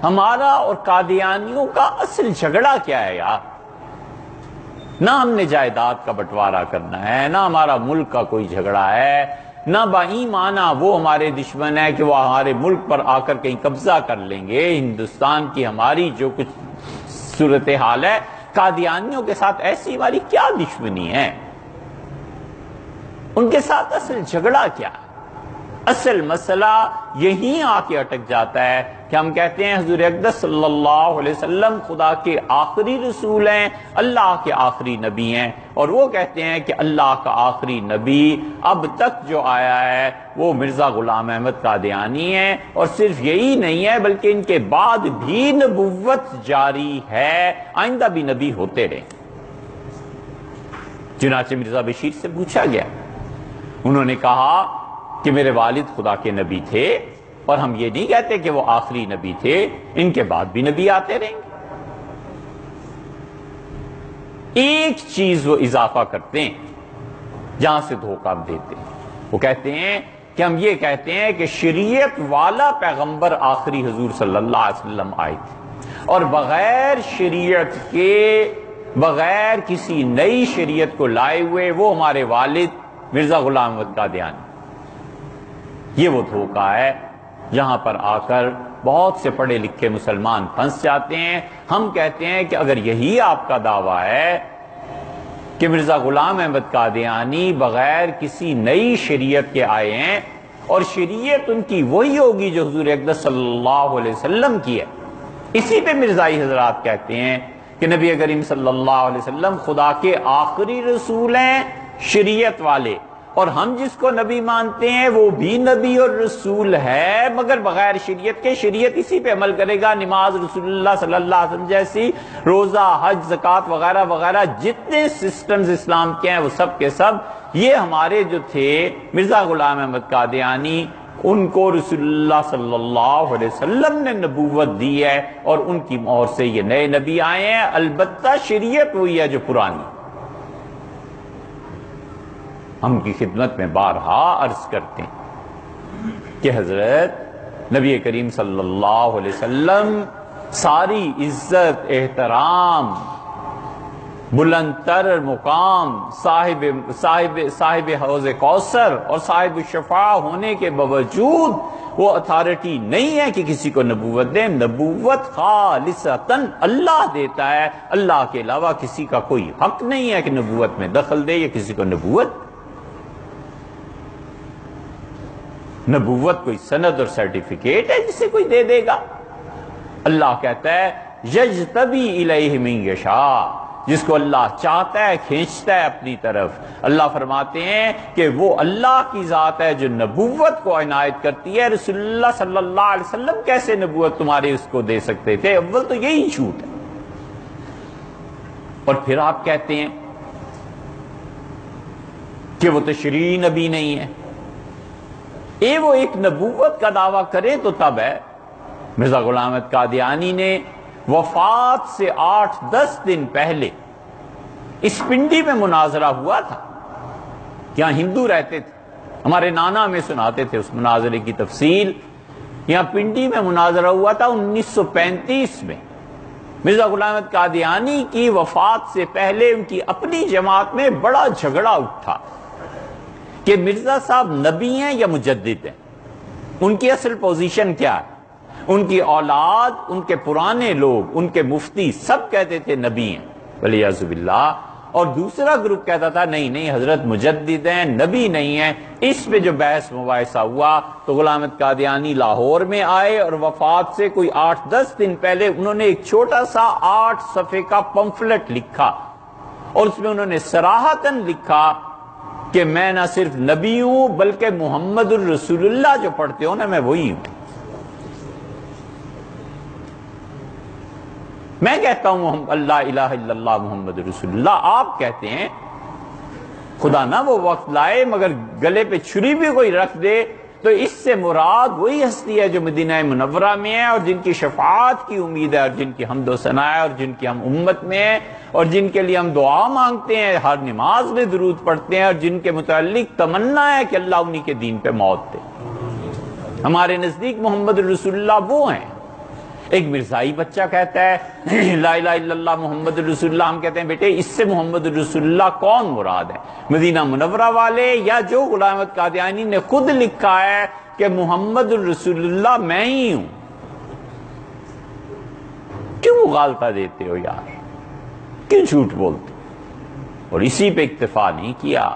ہمارا اور قادیانیوں کا اصل جھگڑا کیا ہے یار؟ نہ ہم نے جائیداد کا بٹوارا کرنا ہے، نہ ہمارا ملک کا کوئی جھگڑا ہے، نہ بائیمانہ وہ ہمارے دشمن ہے کہ وہ ہمارے ملک پر آ کر کہیں قبضہ کر لیں گے۔ ہندوستان کی ہماری جو کچھ صورتحال ہے، قادیانیوں کے ساتھ ایسی ہماری کیا دشمنی ہے؟ ان کے ساتھ اصل جھگڑا کیا ہے؟ اصل مسئلہ یہیں آ کے اٹک جاتا ہے کہ ہم کہتے ہیں حضور اقدس صلی اللہ علیہ وسلم خدا کے آخری رسول ہیں، اللہ کے آخری نبی ہیں، اور وہ کہتے ہیں کہ اللہ کا آخری نبی اب تک جو آیا ہے وہ مرزا غلام احمد قادیانی ہے، اور صرف یہی نہیں ہے بلکہ ان کے بعد بھی نبوت جاری ہے، آئندہ بھی نبی ہوتے رہے۔ چنانچہ مرزا بشیر سے پوچھا گیا، انہوں نے کہا کہ میرے والد خدا کے نبی تھے، اور ہم یہ نہیں کہتے کہ وہ آخری نبی تھے، ان کے بعد بھی نبی آتے رہیں گے۔ ایک چیز وہ اضافہ کرتے ہیں جہاں سے دھوکہ دیتے ہیں، وہ کہتے ہیں کہ ہم یہ کہتے ہیں کہ شریعت والا پیغمبر آخری حضور صلی اللہ علیہ وسلم آئے تھے، اور بغیر شریعت کے، بغیر کسی نئی شریعت کو لائے ہوئے وہ ہمارے والد مرزا غلام احمد قادیانی۔ یہ وہ دھوکہ ہے جہاں پر آ کر بہت سے پڑھے لکھے مسلمان پھنس جاتے ہیں۔ ہم کہتے ہیں کہ اگر یہی آپ کا دعویٰ ہے کہ مرزا غلام احمد قادیانی بغیر کسی نئی شریعت کے آئے ہیں، اور شریعت ان کی وہی ہوگی جو حضور اقدس صلی اللہ علیہ وسلم کی ہے، اسی پہ مرزائی حضرات کہتے ہیں کہ نبی کریم صلی اللہ علیہ وسلم خدا کے آخری رسول ہیں، شریعت والے، اور ہم جس کو نبی مانتے ہیں وہ بھی نبی اور رسول ہے مگر بغیر شریعت کے، شریعت اسی پہ عمل کرے گا، نماز رسول اللہ صلی اللہ علیہ وسلم جیسی، روزہ، حج، زکوٰۃ وغیرہ وغیرہ جتنے سسٹمز اسلام کے ہیں وہ سب کے سب یہ ہمارے جو تھے مرزا غلام احمد قادیانی، ان کو رسول اللہ صلی اللہ علیہ وسلم نے نبوت دی ہے، اور ان کی مہر سے یہ نئے نبی آئے ہیں، البتہ شریعت وہی ہے جو پرانی۔ ہم کی خدمت میں بارہا عرض کرتے ہیں کہ حضرت نبی کریم صلی اللہ علیہ وسلم ساری عزت، احترام، بلند تر مقام، صاحب حوض کوثر اور صاحب شفاع ہونے کے باوجود وہ اتھارٹی نہیں ہے کہ کسی کو نبوت دیں۔ نبوت خالصتاً اللہ دیتا ہے، اللہ کے علاوہ کسی کا کوئی حق نہیں ہے کہ نبوت میں دخل دے یا کسی کو نبوت کوئی سند اور سرٹیفکیٹ ہے جسے کوئی دے دے گا۔ اللہ کہتا ہے یجتبی الیہ من یشاء، جس کو اللہ چاہتا ہے کھینچتا ہے اپنی طرف۔ اللہ فرماتے ہیں کہ وہ اللہ کی ذات ہے جو نبوت کو عنایت کرتی ہے۔ رسول اللہ صلی اللہ علیہ وسلم کیسے نبوت تمہارے اس کو دے سکتے تھے؟ اول تو یہی جھوٹ ہے، اور پھر آپ کہتے ہیں کہ وہ تشریعی نبی نہیں ہے۔ وہ ایک نبوت کا دعویٰ کرے تو تب ہے۔ مرزا غلام احمد قادیانی نے وفات سے 8-10 دن پہلے اس پنڈی میں مناظرہ ہوا تھا، یہاں ہندو رہتے تھے، ہمارے نانا میں سناتے تھے اس مناظرے کی تفصیل۔ یہاں پنڈی میں مناظرہ ہوا تھا 1935 میں۔ مرزا غلام احمد قادیانی کی وفات سے پہلے ان کی اپنی جماعت میں بڑا جھگڑا اٹھا کہ مرزا صاحب نبی ہیں یا مجدد ہیں، ان کی اصل پوزیشن کیا ہے۔ ان کی اولاد، ان کے پرانے لوگ، ان کے مفتی سب کہتے تھے نبی ہیں والعیاذ باللہ، اور دوسرا گروپ کہتا تھا نہیں نہیں حضرت مجدد ہیں، نبی نہیں ہیں۔ اس پہ جو بحث مباحثہ ہوا تو غلام احمد قادیانی لاہور میں آئے، اور وفات سے کوئی 8-10 دن پہلے انہوں نے ایک چھوٹا سا 8 صفحے کا پمفلٹ لکھا، اور اس میں انہوں نے صراحتاً لکھا کہ میں نہ صرف نبی ہوں بلکہ محمد الرسول اللہ جو پڑھتے ہو نا میں وہی ہوں۔ میں کہتا ہوں اللہ الہ الا اللہ محمد رسول اللہ، آپ کہتے ہیں خدا نہ وہ وقت لائے مگر گلے پہ چھری بھی کوئی رکھ دے تو اس سے مراد وہی ہستی ہے جو مدینہ منورہ میں ہے، اور جن کی شفاعت کی امید ہے، اور جن کی حمد و ثنا ہے، اور جن کی ہم امت میں ہیں، اور جن کے لیے ہم دعا مانگتے ہیں، ہر نماز میں درود پڑھتے ہیں، اور جن کے متعلق تمنا ہے کہ اللہ انہی کے دین پہ موت دے۔ ہمارے نزدیک محمد رسول اللہ وہ ہیں۔ ایک مرزائی بچہ کہتا ہے لا الہ الا اللہ محمد رسول اللہ، ہم کہتے ہیں بیٹے اس سے محمد رسول اللہ کون مراد ہے؟ مدینہ منورہ والے یا جو غلام احمد قادیانی نے خود لکھا ہے کہ محمد رسول اللہ میں ہی ہوں؟ کیوں مغالطہ دیتے ہو یار، کیوں جھوٹ بولتے؟ اور اسی پہ اکتفا نہیں کیا،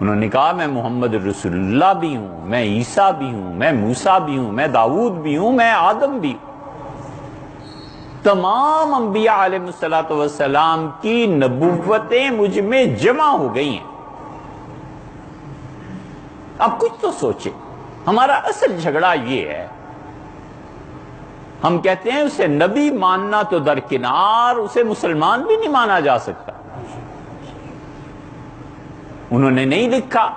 انہوں نے کہا میں محمد رسول اللہ بھی ہوں، میں عیسیٰ بھی ہوں، میں موسیٰ بھی ہوں، میں داؤد بھی ہوں، میں آدم بھی ہوں۔ تمام انبیاء علیہ السلام کی نبوتیں مجھ میں جمع ہو گئی ہیں۔ اب کچھ تو سوچیں، ہمارا اصل جھگڑا یہ ہے، ہم کہتے ہیں اسے نبی ماننا تو درکنار، اسے مسلمان بھی نہیں مانا جا سکتا۔ انہوں نے نہیں لکھا،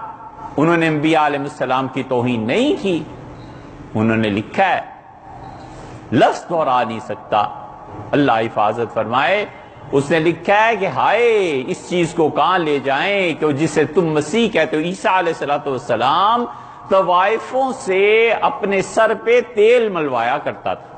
انہوں نے انبیاء علیہ السلام کی توہین نہیں کی، انہوں نے لکھا ہے، لفظ دہرا نہیں سکتا، اللہ حفاظت فرمائے، اس نے لکھا ہے کہ ہائے اس چیز کو کہاں لے جائیں کہ جسے تم مسیح کہتے ہو، عیسیٰ علیہ السلام طوائفوں سے اپنے سر پہ تیل ملوایا کرتا تھا،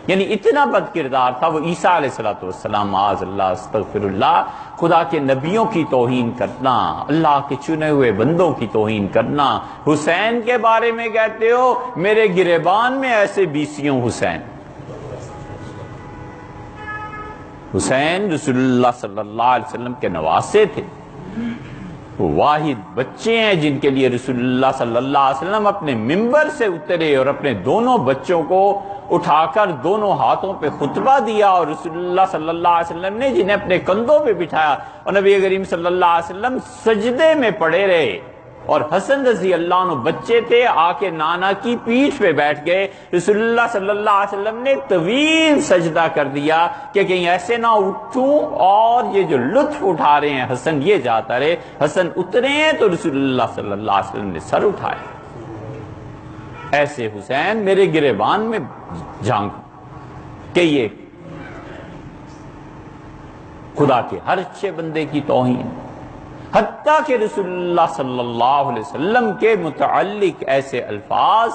یعنی اتنا بد کردار تھا وہ عیسیٰ علیہ السلام، معاذ اللہ استغفر اللہ، خدا کے نبیوں کی توہین کرنا، اللہ کے چنے ہوئے بندوں کی توہین کرنا۔ حسین کے بارے میں کہتے ہو میرے گریبان میں ایسے بیسیوں حسین۔ حسین رسول اللہ صلی اللہ علیہ وسلم کے نواسے تھے، وہ واحد بچے ہیں جن کے لیے رسول اللہ صلی اللہ علیہ وسلم اپنے منبر سے اترے اور اپنے دونوں بچوں کو اٹھا کر دونوں ہاتھوں پہ خطبہ دیا، اور رسول اللہ صلی اللہ علیہ وسلم نے جنہیں اپنے کندھوں پہ بٹھایا، اور نبی کریم صلی اللہ علیہ وسلم سجدے میں پڑے رہے، اور حسن رضی اللہ عنہ بچے تھے، آ کے نانا کی پیٹھ پہ بیٹھ گئے، رسول اللہ صلی اللہ علیہ وسلم نے طویل سجدہ کر دیا کہ کہیں ایسے نہ اٹھوں اور یہ جو لطف اٹھا رہے ہیں حسن یہ جاتا رہے۔ حسن اترے ہیں تو رسول اللہ صلی اللہ علیہ وسلم نے سر اٹھائے، ایسے حسین میرے گریبان میں جھانک، کہ یہ خدا کے ہر اچھے بندے کی توہین، حتیٰ کہ رسول اللہ صلی اللہ علیہ وسلم کے متعلق ایسے الفاظ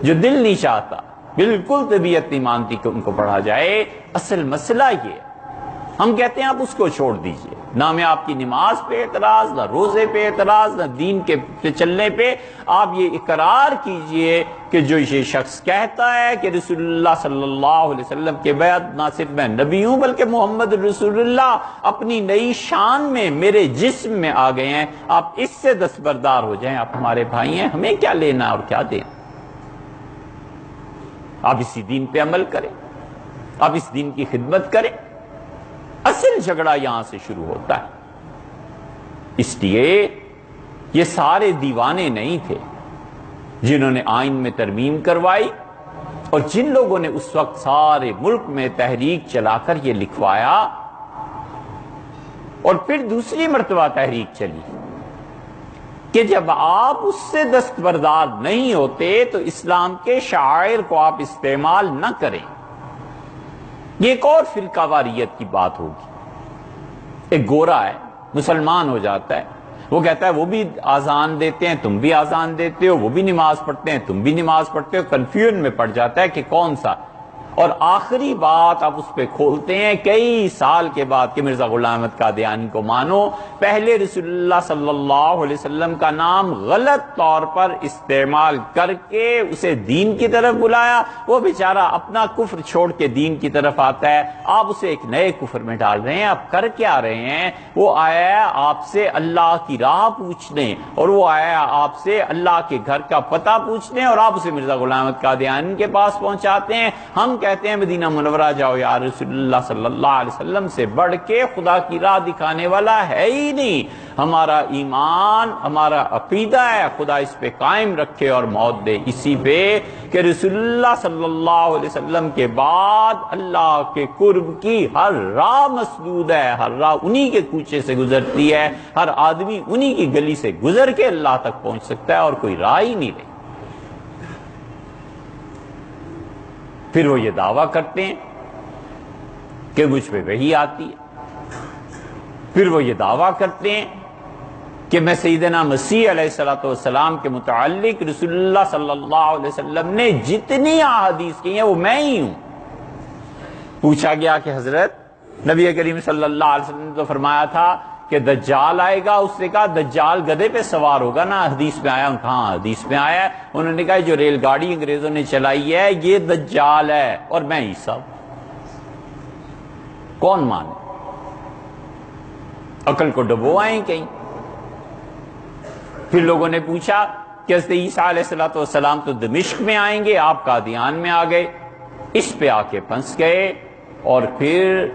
جو دل نہیں چاہتا، بالکل طبیعت نہیں مانتی کہ ان کو پڑھا جائے۔ اصل مسئلہ یہ ہے، ہم کہتے ہیں آپ اس کو چھوڑ دیجئے، نہ میں آپ کی نماز پہ اعتراض، نہ روزے پہ اعتراض، نہ دین کے چلنے پہ، آپ یہ اقرار کیجئے کہ جو یہ شخص کہتا ہے کہ رسول اللہ صلی اللہ علیہ وسلم کے بعد نہ صرف میں نبی ہوں بلکہ محمد رسول اللہ اپنی نئی شان میں میرے جسم میں آ گئے ہیں، آپ اس سے دستبردار ہو جائیں، آپ ہمارے بھائی ہیں، ہمیں کیا لینا اور کیا دینا، آپ اسی دین پہ عمل کریں، آپ اس دین کی خدمت کریں۔ اصل جھگڑا یہاں سے شروع ہوتا ہے، اس لیے یہ سارے دیوانے نہیں تھے جنہوں نے آئین میں ترمیم کروائی، اور جن لوگوں نے اس وقت سارے ملک میں تحریک چلا کر یہ لکھوایا، اور پھر دوسری مرتبہ تحریک چلی کہ جب آپ اس سے دستبردار نہیں ہوتے تو اسلام کے شعائر کو آپ استعمال نہ کریں۔ یہ ایک اور فرقہ واریت کی بات ہوگی، ایک گورا ہے مسلمان ہو جاتا ہے، وہ کہتا ہے وہ بھی آزان دیتے ہیں تم بھی آزان دیتے ہو، وہ بھی نماز پڑھتے ہیں تم بھی نماز پڑھتے ہو، کنفیوژن میں پڑ جاتا ہے کہ کون سا، اور آخری بات آپ اس پہ کھولتے ہیں کئی سال کے بعد کہ مرزا غلام احمد قادیانی کو مانو، پہلے رسول اللہ صلی اللہ علیہ وسلم کا نام غلط طور پر استعمال کر کے اسے دین کی طرف بلایا، وہ بیچارہ اپنا کفر چھوڑ کے دین کی طرف آتا ہے، آپ اسے ایک نئے کفر میں ڈال رہے ہیں۔ آپ کر کیا رہے ہیں؟ وہ آیا ہے آپ سے اللہ کی راہ پوچھنے، اور وہ آیا ہے آپ سے اللہ کے گھر کا پتہ پوچھنے، اور آپ اسے مرزا غلام احمد قادیانی کے پاس پہنچاتے ہیں۔ ہم کہتے ہیں مدینہ منورہ جاؤ، یا رسول اللہ صلی اللہ علیہ وسلم سے بڑھ کے خدا کی راہ دکھانے والا ہے ہی نہیں۔ ہمارا ایمان، ہمارا عقیدہ ہے خدا اس پہ قائم رکھے اور موت دے اسی پہ کہ رسول اللہ صلی اللہ علیہ وسلم کے بعد اللہ کے قرب کی ہر راہ مسدود ہے، ہر راہ انہی کے کوچے سے گزرتی ہے، ہر آدمی انہی کی گلی سے گزر کے اللہ تک پہنچ سکتا ہے، اور کوئی راہ ہی نہیں رہی۔ پھر وہ یہ دعویٰ کرتے ہیں کہ مجھ پہ وحی آتی ہے، پھر وہ یہ دعویٰ کرتے ہیں کہ میں سیدنا مسیح علیہ السلام کے متعلق رسول اللہ صلی اللہ علیہ وسلم نے جتنی احادیث کی ہیں وہ میں ہی ہوں۔ پوچھا گیا کہ حضرت نبی کریم صلی اللہ علیہ وسلم نے تو فرمایا تھا کہ دجال آئے گا، اس نے کہا دجال گدھے پہ سوار ہوگا نا، حدیث میں آیا؟ کہاں حدیث میں آیا ہے؟ انہوں نے کہا جو ریل گاڑی انگریزوں نے چلائی ہے یہ دجال ہے اور میں عیسیٰ ہوں۔ کون مانے؟ عقل کو ڈبو آئیں کہیں۔ پھر لوگوں نے پوچھا کہ حضرت عیسیٰ علیہ السلام تو دمشق میں آئیں گے، آپ قادیان میں آ گئے، اس پہ آ کے پھنس گئے، اور پھر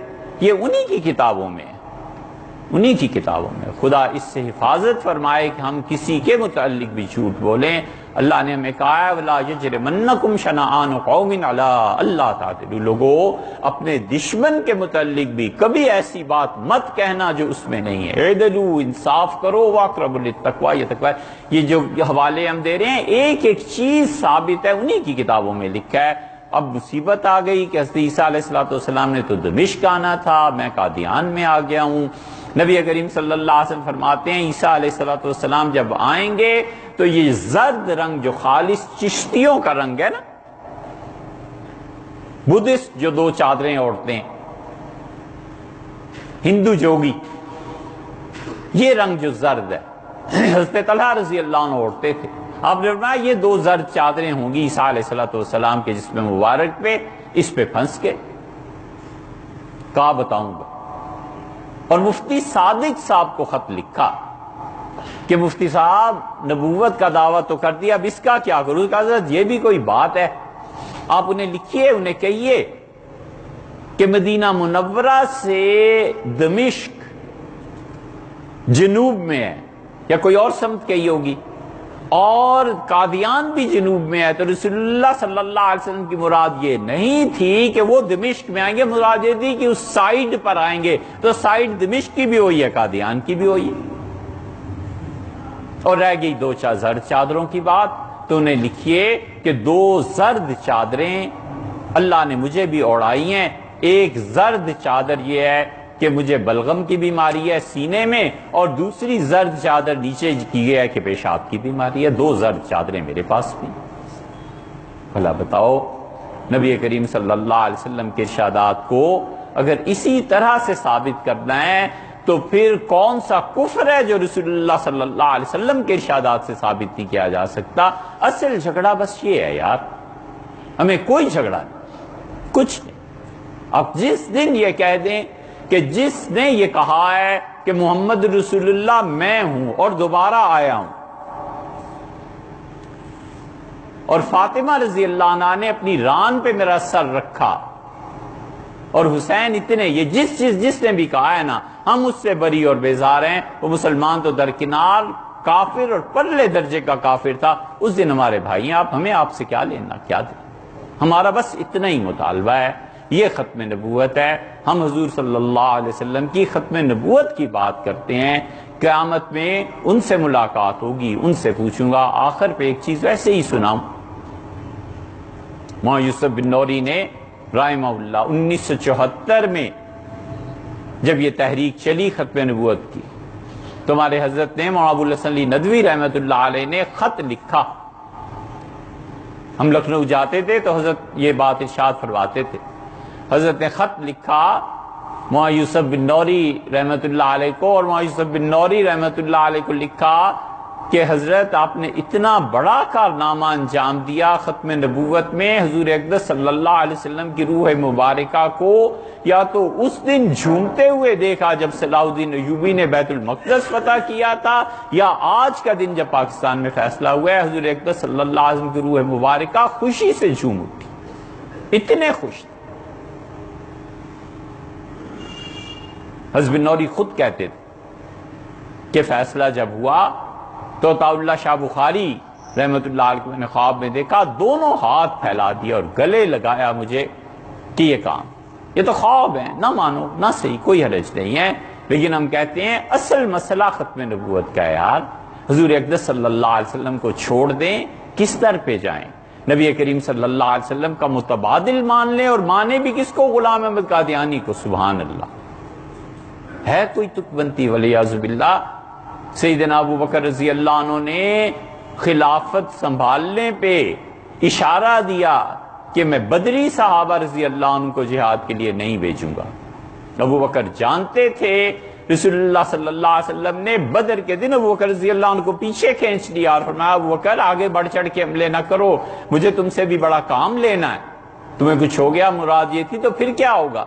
یہ انہی کی کتابوں میں، انہی کی کتابوں میں۔ خدا اس سے حفاظت فرمائے کہ ہم کسی کے متعلق بھی جھوٹ بولیں۔ اللہ نے ہمیں کہا ہے وَلَا يَجْرِمَنَّكُمْ شَنَآنُ قَوْمٍ عَلَىٰ أَلَّا تَعْدِلُوا، لوگوں اپنے دشمن کے متعلق بھی کبھی ایسی بات مت کہنا جو اس میں نہیں ہے۔ اعدلوا، انصاف کرو، وَأَقْرَبُ لِلتَّقْوىٰ، یہ تقویٰ۔ یہ جو حوالے ہم دے رہے ہیں ایک ایک چیز ثابت ہے، انہی کی کتابوں میں لکھا ہے۔ اب مصیبت آ گئی کہ حضرت عیسیٰ علیہ السلام نے تو دمشق آنا تھا، میں قادیان میں آ گیا ہوں۔ نبی کریم صلی اللہ علیہ وسلم فرماتے ہیں عیسیٰ علیہ السلام جب آئیں گے تو یہ زرد رنگ جو خالص چشتیوں کا رنگ ہے نا، بدھسٹ جو دو چادریں اوڑھتے ہیں، ہندو جوگی، یہ رنگ جو زرد ہے حضرت طلحہ رضی اللہ عنہ اوڑھتے تھے۔ آپ نے فرمایا یہ دو زرد چادریں ہوں گی عیسیٰ علیہ السلام کے جسم مبارک پہ، اس پہ پھنس کے کہا بتاؤں گا۔ اور مفتی صادق صاحب کو خط لکھا کہ مفتی صاحب نبوت کا دعویٰ تو کر دیا، اب اس کا کیا کروں؟ کہ حضرت یہ بھی کوئی بات ہے، آپ انہیں لکھیے، انہیں کہیے کہ مدینہ منورہ سے دمشق جنوب میں ہے، یا کوئی اور سمت کہی ہوگی، اور قادیان بھی جنوب میں ہے، تو رسول اللہ صلی اللہ علیہ وسلم کی مراد یہ نہیں تھی کہ وہ دمشق میں آئیں گے، مراد یہ تھی کہ اس سائیڈ پر آئیں گے، تو سائیڈ دمشق کی بھی ہوئی ہے، قادیان کی بھی ہوئی ہے۔ اور رہ گئی دو زرد چادروں کی بات، تو انہیں لکھیے کہ دو زرد چادریں اللہ نے مجھے بھی اوڑھائی ہیں۔ ایک زرد چادر یہ ہے کہ مجھے بلغم کی بیماری ہے سینے میں، اور دوسری زرد چادر نیچے کی گیا ہے کہ پیشاب کی بیماری ہے۔ دو زرد چادریں میرے پاس بھی۔ بھلا بتاؤ، نبی کریم صلی اللہ علیہ وسلم کے ارشادات کو اگر اسی طرح سے ثابت کرنا ہے تو پھر کون سا کفر ہے جو رسول اللہ صلی اللہ علیہ وسلم کے ارشادات سے ثابت نہیں کیا جا سکتا؟ اصل جھگڑا بس یہ ہے یار، ہمیں کوئی جھگڑا نہیں، کچھ نہیں۔ اب جس دن یہ کہہ دیں کہ جس نے یہ کہا ہے کہ محمد رسول اللہ میں ہوں اور دوبارہ آیا ہوں، اور فاطمہ رضی اللہ عنہ نے اپنی ران پہ میرا سر رکھا، اور حسین اتنے، یہ جس نے بھی کہا ہے نا ہم اس سے بری اور بیزار ہیں، وہ مسلمان تو درکنار کافر اور پرلے درجے کا کافر تھا، اس دن ہمارے بھائی ہیں، ہمیں آپ سے کیا لینا کیا دیں؟ ہمارا بس اتنا ہی مطالبہ ہے، یہ ختم نبوت ہے۔ ہم حضور صلی اللہ علیہ وسلم کی ختم نبوت کی بات کرتے ہیں، قیامت میں ان سے ملاقات ہوگی، ان سے پوچھوں گا۔ آخر پہ ایک چیز ویسے ہی سناؤں، مولانا یوسف بن نوری نے رحمہ اللہ 1974 میں جب یہ تحریک چلی ختم نبوت کی، تو ہمارے حضرت نے مولانا ابوالحسن علی ندوی رحمۃ اللہ علیہ نے خط لکھا۔ ہم لکھنؤ جاتے تھے تو حضرت یہ بات ارشاد فرماتے تھے، حضرت نے خط لکھا مولانا یوسف بن نوری رحمۃ اللہ علیہ کو، اور مولانا یوسف بن نوری رحمۃ اللہ علیہ کو لکھا کہ حضرت آپ نے اتنا بڑا کارنامہ انجام دیا ختم نبوت میں، حضور اقدس صلی اللہ علیہ وسلم کی روح مبارکہ کو یا تو اس دن جھومتے ہوئے دیکھا جب صلاح الدین ایوبی نے بیت المقدس فتح کیا تھا، یا آج کا دن جب پاکستان میں فیصلہ ہوا ہے، حضور اقدس صلی اللہ علیہ وسلم کی روح مبارکہ خوشی سے جھوم اٹھی، اتنے خوش تھے۔ حضرت بن نوری خود کہتے تھے کہ فیصلہ جب ہوا تو عطا اللہ شاہ بخاری رحمت اللہ علیہ کو میں نے خواب میں دیکھا، دونوں ہاتھ پھیلا دیا اور گلے لگایا مجھے کہ یہ کام، یہ تو خواب ہے، نہ مانو نہ صحیح، کوئی حرج نہیں ہے، لیکن ہم کہتے ہیں اصل مسئلہ ختم نبوت کا ہے یار۔ حضور اقدس صلی اللہ علیہ وسلم کو چھوڑ دیں، کس در پہ جائیں؟ نبی کریم صلی اللہ علیہ وسلم کا متبادل مان لیں، اور مانے بھی کس کو؟ غلام احمد قادیانی کو۔ سبحان اللہ، ہے کوئی تک بنتی ولیعذ باللہ؟ سیدنا ابو بکر رضی اللہ عنہ نے خلافت سنبھالنے پہ اشارہ دیا کہ میں بدری صحابہ رضی اللہ عنہ کو جہاد کے لیے نہیں بھیجوں گا۔ ابو بکر جانتے تھے رسول اللہ صلی اللہ علیہ وسلم نے بدر کے دن ابو بکر رضی اللہ عنہ کو پیچھے کھینچ لیا اور فرمایا ابو بکر آگے بڑھ چڑھ کے حملے نہ کرو، مجھے تم سے بھی بڑا کام لینا ہے، تمہیں کچھ ہو گیا مراد یہ تھی تو پھر کیا ہوگا۔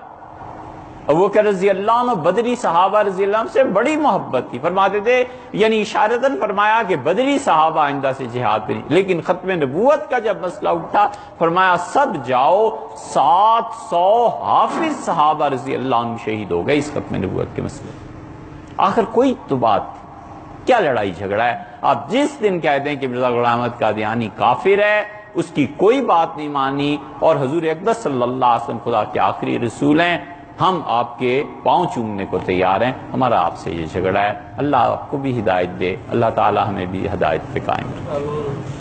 ابو بکر رضی اللہ عنہ بدری صحابہ رضی اللہ عنہ سے بڑی محبت تھی، فرماتے تھے یعنی اشارتاً فرمایا کہ بدری صحابہ آئندہ سے جہاد پہ نہیں، لیکن ختم نبوت کا جب مسئلہ اٹھا فرمایا سب جاؤ، 700 حافظ صحابہ رضی اللہ عنہ شہید ہو گئے اس ختم نبوت کے مسئلے۔ آخر کوئی تو بات تھی، کیا لڑائی جھگڑا ہے؟ آپ جس دن کہہ دیں کہ مرزا غلام احمد قادیانی کافر ہے، اس کی کوئی بات نہیں مانی اور حضور اقدس صلی اللہ علیہ وسلم خدا کے آخری رسول ہیں، ہم آپ کے پاؤں چومنے کو تیار ہیں، ہمارا آپ سے یہ جھگڑا ہے۔ اللہ آپ کو بھی ہدایت دے، اللہ تعالی ہمیں بھی ہدایت پہ قائم رکھے۔